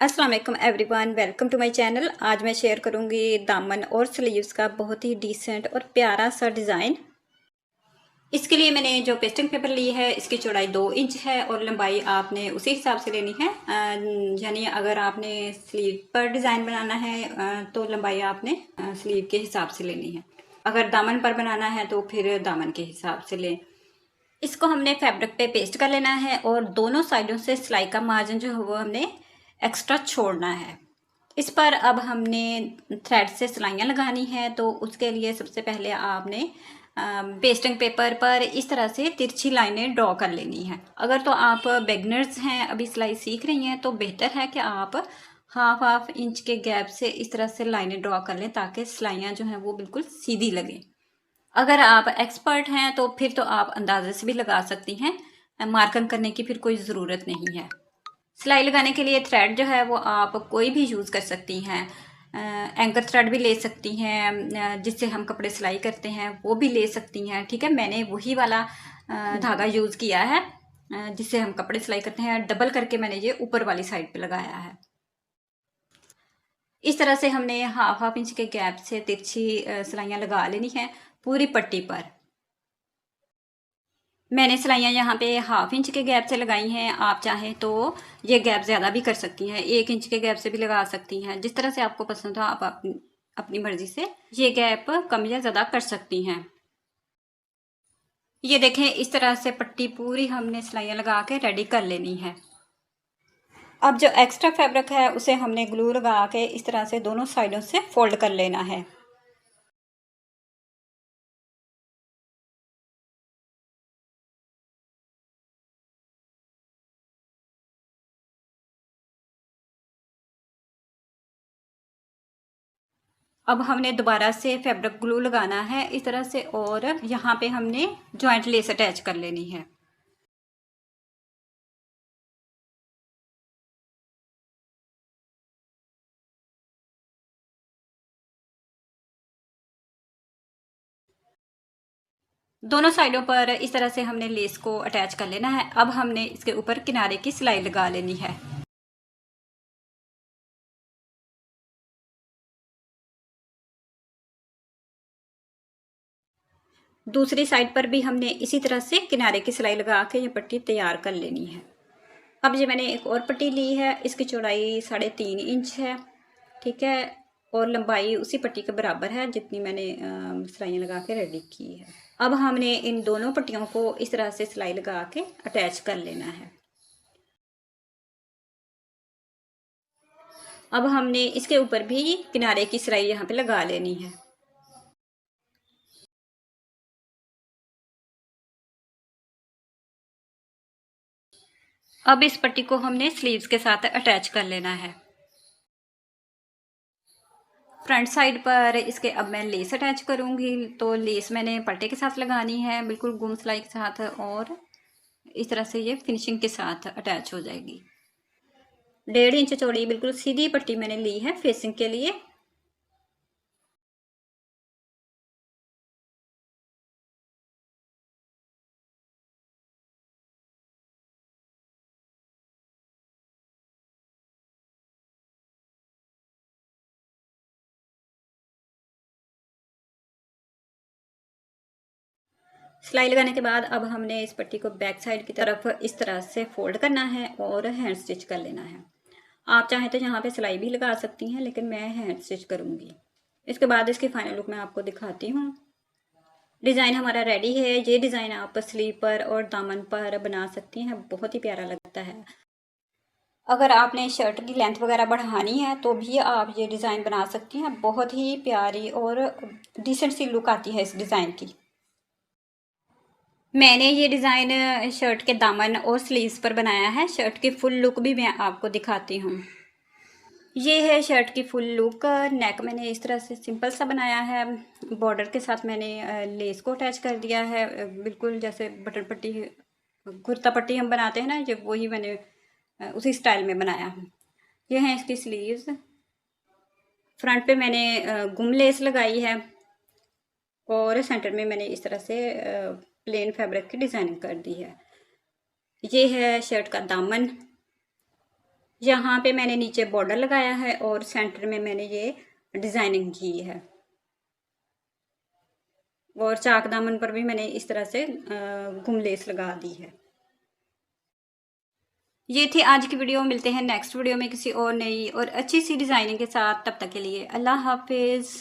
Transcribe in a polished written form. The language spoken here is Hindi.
अस्सलाम वालेकुम everyone, welcome to my channel. आज मैं शेयर करूंगी दामन और स्लीव्स का बहुत ही डिसेंट और प्यारा सा डिज़ाइन। इसके लिए मैंने जो पेस्टिंग पेपर ली है इसकी चौड़ाई 2 इंच है और लंबाई आपने उसी हिसाब से लेनी है। यानी अगर आपने स्लीव पर डिज़ाइन बनाना है तो लंबाई आपने स्लीव के हिसाब से लेनी है। अगर दामन पर बनाना है तो फिर दामन के हिसाब से लें। इसको हमने फैब्रिक पे पेस्ट कर लेना है और दोनों साइडों से सिलाई का मार्जिन जो है वो हमने एक्स्ट्रा छोड़ना है। इस पर अब हमने थ्रेड से सिलाइयाँ लगानी है, तो उसके लिए सबसे पहले आपने पेस्टिंग पेपर पर इस तरह से तिरछी लाइनें ड्रॉ कर लेनी है। अगर तो आप बिगनर्स हैं, अभी सिलाई सीख रही हैं, तो बेहतर है कि आप हाफ इंच के गैप से इस तरह से लाइनें ड्रॉ कर लें ताकि सिलाइयाँ जो हैं वो बिल्कुल सीधी लगें। अगर आप एक्सपर्ट हैं तो फिर तो आप अंदाजे से भी लगा सकती हैं, मार्किंग करने की फिर कोई ज़रूरत नहीं है। सिलाई लगाने के लिए थ्रेड जो है वो आप कोई भी यूज़ कर सकती हैं। एंकर थ्रेड भी ले सकती हैं, जिससे हम कपड़े सिलाई करते हैं वो भी ले सकती हैं। ठीक है, मैंने वही वाला धागा यूज़ किया है जिससे हम कपड़े सिलाई करते हैं। डबल करके मैंने ये ऊपर वाली साइड पे लगाया है। इस तरह से हमने हाफ इंच के गैप से तिरछी सिलाइयाँ लगा लेनी है पूरी पट्टी पर। मैंने सिलाइयाँ यहाँ पे हाफ इंच के गैप से लगाई हैं। आप चाहें तो ये गैप ज़्यादा भी कर सकती हैं, 1 इंच के गैप से भी लगा सकती हैं। जिस तरह से आपको पसंद हो आप अपनी मर्ज़ी से ये गैप कम या ज़्यादा कर सकती हैं। ये देखें, इस तरह से पट्टी पूरी हमने सिलाइयाँ लगा के रेडी कर लेनी है। अब जो एक्स्ट्रा फैब्रिक है उसे हमने ग्लू लगा के इस तरह से दोनों साइडों से फोल्ड कर लेना है। अब हमने दोबारा से फैब्रिक ग्लू लगाना है इस तरह से, और यहाँ पे हमने जॉइंट लेस अटैच कर लेनी है। दोनों साइडों पर इस तरह से हमने लेस को अटैच कर लेना है। अब हमने इसके ऊपर किनारे की सिलाई लगा लेनी है। दूसरी साइड पर भी हमने इसी तरह से किनारे की सिलाई लगा के ये पट्टी तैयार कर लेनी है। अब ये मैंने एक और पट्टी ली है, इसकी चौड़ाई 3.5 इंच है। ठीक है, और लंबाई उसी पट्टी के बराबर है जितनी मैंने सिलाइयाँ लगा के रेडी की है। अब हमने इन दोनों पट्टियों को इस तरह से सिलाई लगा के अटैच कर लेना है। अब हमने इसके ऊपर भी किनारे की सिलाई यहाँ पे लगा लेनी है। अब इस पट्टी को हमने स्लीव्स के साथ अटैच कर लेना है। फ्रंट साइड पर इसके अब मैं लेस अटैच करूँगी, तो लेस मैंने पट्टे के साथ लगानी है, बिल्कुल गुम सिलाई के साथ, और इस तरह से ये फिनिशिंग के साथ अटैच हो जाएगी। 1.5 इंच चौड़ी बिल्कुल सीधी पट्टी मैंने ली है फेसिंग के लिए। सिलाई लगाने के बाद अब हमने इस पट्टी को बैक साइड की तरफ इस तरह से फोल्ड करना है और हैंड स्टिच कर लेना है। आप चाहें तो यहाँ पे सिलाई भी लगा सकती हैं, लेकिन मैं हैंड स्टिच करूँगी। इसके बाद इसकी फाइनल लुक मैं आपको दिखाती हूँ। डिज़ाइन हमारा रेडी है। ये डिज़ाइन आप स्लीव पर और दामन पर बना सकती हैं, बहुत ही प्यारा लगता है। अगर आपने शर्ट की लेंथ वगैरह बढ़ानी है तो भी आप ये डिज़ाइन बना सकती हैं। बहुत ही प्यारी और डिसेंट सी लुक आती है इस डिज़ाइन की। मैंने ये डिज़ाइन शर्ट के दामन और स्लीव्स पर बनाया है। शर्ट की फुल लुक भी मैं आपको दिखाती हूँ। ये है शर्ट की फुल लुक। नेक मैंने इस तरह से सिंपल सा बनाया है। बॉर्डर के साथ मैंने लेस को अटैच कर दिया है, बिल्कुल जैसे बटन पट्टी कुर्ता पट्टी हम बनाते हैं ना, ये वही मैंने उसी स्टाइल में बनाया है। ये हैं इसकी स्लीव्स। फ्रंट पे मैंने गुम लेस लगाई है और सेंटर में मैंने इस तरह से प्लेन फैब्रिक की डिज़ाइनिंग कर दी है। ये है शर्ट का दामन। यहाँ पे मैंने नीचे बॉर्डर लगाया है और सेंटर में मैंने ये डिज़ाइनिंग की है और चाक दामन पर भी मैंने इस तरह से घुमलेस लगा दी है। ये थी आज की वीडियो। मिलते हैं नेक्स्ट वीडियो में किसी और नई और अच्छी सी डिज़ाइनिंग के साथ। तब तक के लिए अल्लाह हाफिज़।